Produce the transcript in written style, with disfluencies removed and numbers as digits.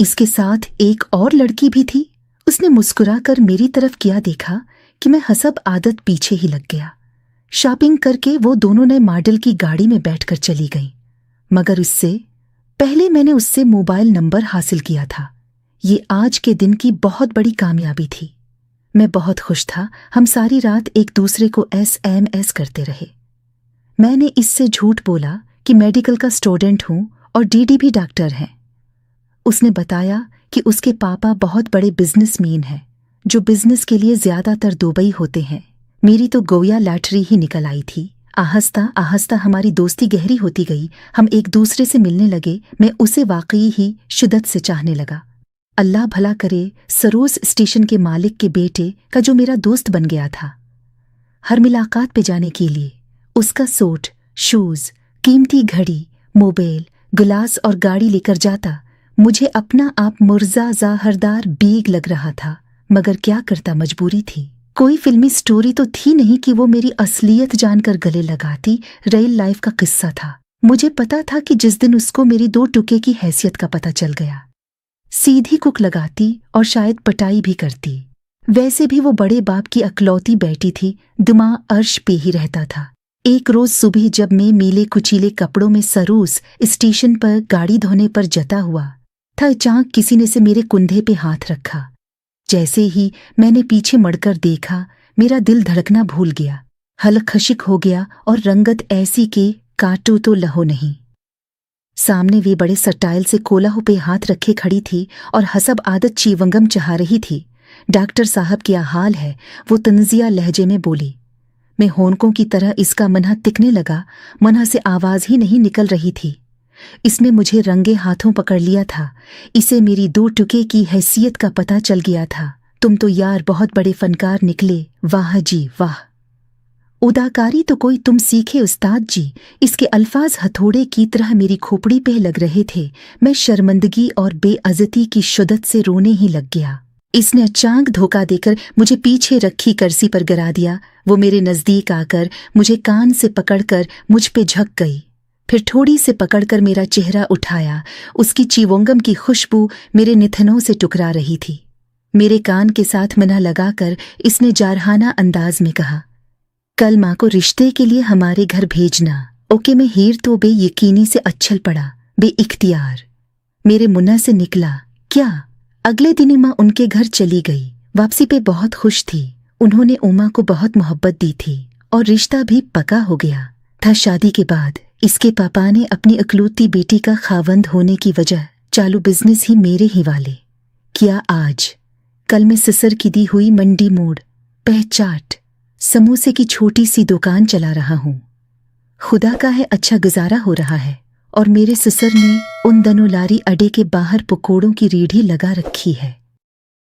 इसके साथ एक और लड़की भी थी। उसने मुस्कुराकर मेरी तरफ किया देखा कि मैं हसब आदत पीछे ही लग गया। शॉपिंग करके वो दोनों नए मॉडल की गाड़ी में बैठकर चली गईं, मगर उससे पहले मैंने उससे मोबाइल नंबर हासिल किया था। ये आज के दिन की बहुत बड़ी कामयाबी थी। मैं बहुत खुश था। हम सारी रात एक दूसरे को SMS करते रहे। मैंने इससे झूठ बोला कि मेडिकल का स्टूडेंट हूं और डीडी भी डॉक्टर हैं। उसने बताया कि उसके पापा बहुत बड़े बिजनेसमैन हैं जो बिजनेस के लिए ज्यादातर दुबई होते हैं। मेरी तो गोया लॉटरी ही निकल आई थी। आहिस्ता आहिस्ता हमारी दोस्ती गहरी होती गई। हम एक दूसरे से मिलने लगे। मैं उसे वाकई ही शिद्दत से चाहने लगा। अल्लाह भला करे, सरोज स्टेशन के मालिक के बेटे का जो मेरा दोस्त बन गया था। हर मुलाकात पे जाने के लिए उसका सूट, शूज, कीमती घड़ी, मोबाइल, गिलास और गाड़ी लेकर जाता। मुझे अपना आप मुर्जा ज़ाहरदार बेग लग रहा था, मगर क्या करता, मजबूरी थी। कोई फिल्मी स्टोरी तो थी नहीं कि वो मेरी असलियत जानकर गले लगाती। रियल लाइफ का किस्सा था। मुझे पता था कि जिस दिन उसको मेरी 2 टुके की हैसियत का पता चल गया, सीधी कुक लगाती और शायद पटाई भी करती। वैसे भी वो बड़े बाप की अकलौती बेटी थी। दिमाग अर्श पे ही रहता था। एक रोज सुबह जब मैं मीले कुचीले कपड़ों में सरूस स्टेशन पर गाड़ी धोने पर जता हुआ था, अचानक किसी ने से मेरे कुंधे पे हाथ रखा। जैसे ही मैंने पीछे मुड़कर देखा, मेरा दिल धड़कना भूल गया, हल्क खशिक हो गया और रंगत ऐसी के काटो तो लहो नहीं। सामने वे बड़े स्टाइल से कोलाहों पे हाथ रखे खड़ी थी और हसब आदत चीवंगम चाह रही थी। डॉक्टर साहब क्या हाल है, वो तंजिया लहजे में बोली। मैं होनकों की तरह इसका मनहा तिकने लगा। मनहा से आवाज ही नहीं निकल रही थी। इसने मुझे रंगे हाथों पकड़ लिया था। इसे मेरी 2 टुके की हैसियत का पता चल गया था। तुम तो यार बहुत बड़े फनकार निकले, वाह जी वाह। उदाकारी तो कोई तुम सीखे उस्ताद जी। इसके अल्फाज हथौड़े की तरह मेरी खोपड़ी पे लग रहे थे। मैं शर्मिंदगी और बेअज़्ज़ती की शिद्दत से रोने ही लग गया। इसने अचानक धोखा देकर मुझे पीछे रखी कुर्सी पर गिरा दिया। वो मेरे नजदीक आकर मुझे कान से पकड़कर मुझ पे झक गई, फिर थोड़ी से पकड़कर मेरा चेहरा उठाया। उसकी चिवोंगम की खुशबू मेरे निथनों से टुकरा रही थी। मेरे कान के साथ मना लगाकर इसने जारहाना अंदाज में कहा, कल माँ को रिश्ते के लिए हमारे घर भेजना। ओके। मैं हीर तो बेयकीनी से अच्छल पड़ा, बेइख्तियार मेरे मुन्ना से निकला। क्या? अगले दिन माँ उनके घर चली गई। वापसी पे बहुत खुश थी। उन्होंने उमा को बहुत मोहब्बत दी थी और रिश्ता भी पक्का हो गया था। शादी के बाद इसके पापा ने अपनी इकलौती बेटी का खावंद होने की वजह चालू बिजनेस ही मेरे ही वाले किया। आज कल मैं ससुर की दी हुई मंडी मोड़ पहचाट समोसे की छोटी सी दुकान चला रहा हूँ। खुदा का है अच्छा गुजारा हो रहा है। और मेरे ससुर ने उन दिनों लारी अड्डे के बाहर पकोड़ों की रेढ़ी लगा रखी है।